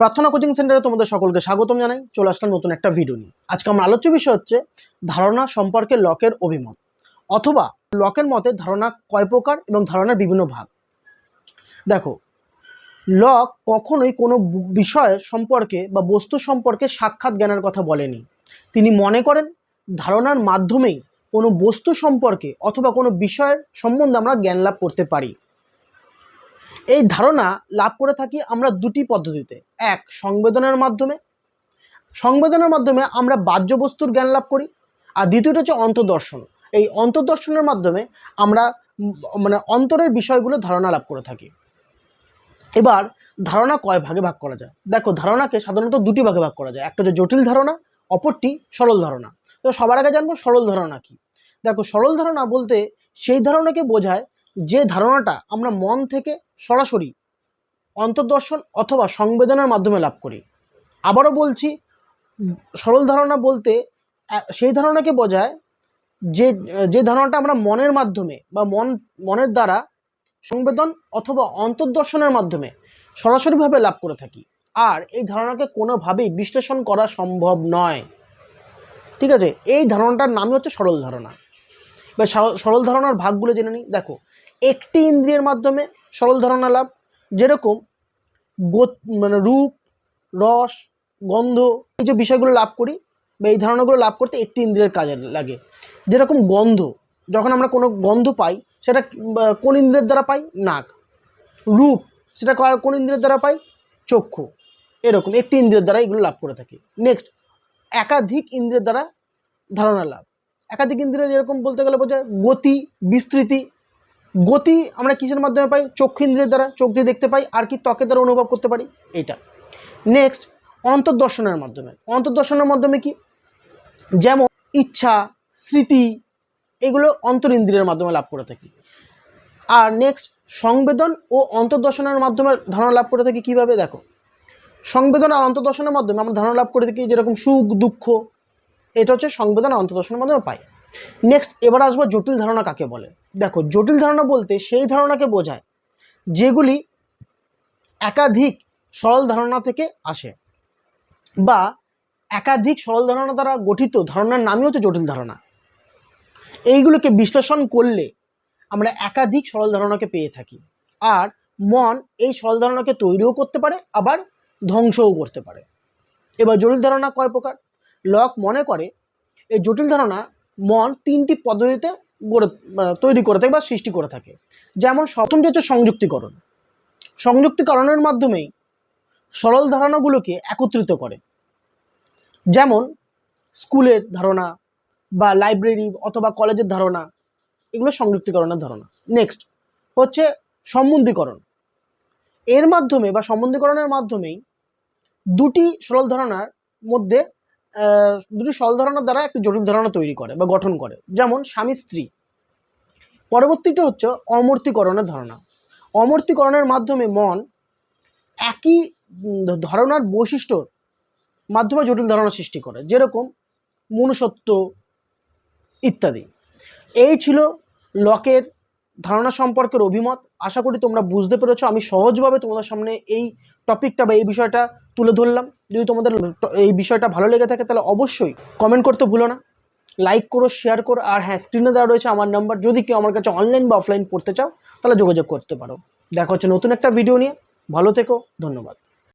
প্রার্থনা কোচিং সেন্টারে তোমাদের সকলকে স্বাগতম জানাই। চলে আসলাম নতুন একটা ভিডিও নিয়ে। আজকে আমার আলোচ্য বিষয় হচ্ছে ধারণা সম্পর্কে লকের অভিমত, অথবা লকের মতে ধারণা কয় প্রকার এবং ধারণার বিভিন্ন ভাগ। দেখো, লক কখনোই কোনো বিষয়ের সম্পর্কে বা বস্তু সম্পর্কে সাক্ষাৎ জ্ঞানের কথা বলেনি। তিনি মনে করেন ধারণার মাধ্যমেই কোনো বস্তু সম্পর্কে অথবা কোনো বিষয়ের সম্বন্ধে আমরা জ্ঞান লাভ করতে পারি। এই ধারণা লাভ করে থাকি আমরা দুটি পদ্ধতিতে। এক, সংবেদনের মাধ্যমে। সংবেদনের মাধ্যমে আমরা বাহ্য বস্তুর জ্ঞান লাভ করি। আর দ্বিতীয়টা হচ্ছে অন্তর্দর্শন। এই অন্তর্দর্শনের মাধ্যমে আমরা অন্তরের বিষয়গুলো ধারণা লাভ করে থাকি। এবার ধারণা কয় ভাগে ভাগ করা যায়? দেখো, ধারণাকে সাধারণত দুটি ভাগে ভাগ করা যায়। একটা হচ্ছে জটিল ধারণা, অপরটি সরল ধারণা। তো সবার আগে জানবো সরল ধারণা কি। দেখো, সরল ধারণা বলতে সেই ধারণাকে বোঝায় যে ধারণাটা আমরা মন থেকে সরাসরি অন্তর্দর্শন অথবা সংবেদনের মাধ্যমে লাভ করি। আবারও বলছি, সরল ধারণা বলতে সেই ধারণাকে বোঝায় যে ধারণাটা আমরা মনের মাধ্যমে বা মনের দ্বারা সংবেদন অথবা অন্তর্দর্শনের মাধ্যমে সরাসরিভাবে লাভ করে থাকি। আর এই ধারণাকে কোনোভাবেই বিশ্লেষণ করা সম্ভব নয়। ঠিক আছে, এই ধারণাটার নামই হচ্ছে সরল ধারণা। বা সরল ধারণার ভাগগুলো জেনে নিই। দেখো, একটি ইন্দ্রিয়ের মাধ্যমে সরল ধারণা লাভ, যেরকম রূপ, রস, গন্ধ, এই যে বিষয়গুলো লাভ করি বা এই ধারণাগুলো লাভ করতে একটি ইন্দ্রিয়ের কাজে লাগে। যেরকম গন্ধ, যখন আমরা কোনো গন্ধ পাই সেটা কোন ইন্দ্রিয়ের দ্বারা পাই? নাক। রূপ, সেটা কোন ইন্দ্রিয়ের দ্বারা পাই? চক্ষু। এরকম একটি ইন্দ্রিয়ের দ্বারা এগুলো লাভ করে থাকি। নেক্সট, একাধিক ইন্দ্রিয়ের দ্বারা ধারণা লাভ। একাধিক ইন্দ্রিয় যেরকম বলতে গেলে বোঝায় গতি, বিস্তৃতি। গতি আমরা কিসের মাধ্যমে পাই? চক্ষু ইন্দ্রিয়ের দ্বারা, চোখ দিয়ে দেখতে পাই। আর কি? ত্বকের দ্বারা অনুভব করতে পারি, এইটা। নেক্সট, অন্তর্দর্শনের মাধ্যমে। অন্তর্দর্শনের মাধ্যমে কি? যেমন ইচ্ছা, স্মৃতি, এগুলো অন্তর ইন্দ্রিয়ের মাধ্যমে লাভ করে থাকি। আর নেক্সট, সংবেদন ও অন্তর্দর্শনের মাধ্যমে ধারণা লাভ করে থাকি। কিভাবে? দেখো, সংবেদন আর অন্তর্দর্শনের মাধ্যমে আমরা ধারণা লাভ করে থাকি যেরকম সুখ, দুঃখ। এটা হচ্ছে সংবেদন আর অন্তর্দর্শনের মাধ্যমে পাই। নেক্সট, এবার আসবো জটিল ধারণা কাকে বলে। দেখো, জটিল ধারণা বলতে সেই ধারণাকে বোঝায় যেগুলি একাধিক সরল ধারণা থেকে আসে, বা একাধিক সরল ধারণা দ্বারা গঠিত ধারণার নামই হচ্ছে জটিল ধারণা। এইগুলোকে বিশ্লেষণ করলে আমরা একাধিক সরল ধারণাকে পেয়ে থাকি। আর মন এই সরল ধারণাকে তৈরিও করতে পারে, আবার ধ্বংসও করতে পারে। এবার জটিল ধারণা কয় প্রকার? লক মনে করে এই জটিল ধারণা মন তিনটি পদ্ধতিতে তৈরি করে থাকে বা সৃষ্টি করে থাকে। যেমন প্রথমটি হচ্ছে সংযুক্তিকরণ। সংযুক্তিকরণের মাধ্যমেই সরল ধারণাগুলোকে একত্রিত করে। যেমন স্কুলের ধারণা বা লাইব্রেরি অথবা কলেজের ধারণা, এগুলো সংযুক্তিকরণের ধারণা। নেক্সট হচ্ছে সম্বন্ধীকরণ। এর মাধ্যমে বা সম্বন্ধীকরণের মাধ্যমেই দুটি সরল ধারণার মধ্যে দুটি সরল ধারণার দ্বারা একটি জটিল ধারণা তৈরি করে বা গঠন করে। যেমন স্বামী স্ত্রী। পরবর্তীটা হচ্ছে অমূর্তীকরণের ধারণা। অমূর্তীকরণের মাধ্যমে মন একই ধারণার বৈশিষ্ট্যর মাধ্যমে জটিল ধারণা সৃষ্টি করে, যেরকম মনুষ্যত্ব ইত্যাদি। এই ছিল লকের ধারণা সম্পর্কের অভিমত। আশা করি তোমরা বুঝতে পেরেছো। আমি সহজভাবে তোমাদের সামনে এই টপিকটা বা এই বিষয়টা তুলে ধরলাম। যদি তোমাদের এই বিষয়টা ভালো লেগে থাকে তাহলে অবশ্যই কমেন্ট করতে ভুলো না, লাইক করো, শেয়ার করো। আর হ্যাঁ, স্ক্রিনে দেওয়া রয়েছে আমার নাম্বার। যদি কেউ আমার কাছে অনলাইন বা অফলাইন পড়তে চাও তাহলে যোগাযোগ করতে পারো। দেখা হচ্ছে নতুন একটা ভিডিও নিয়ে। ভালো থেকো, ধন্যবাদ।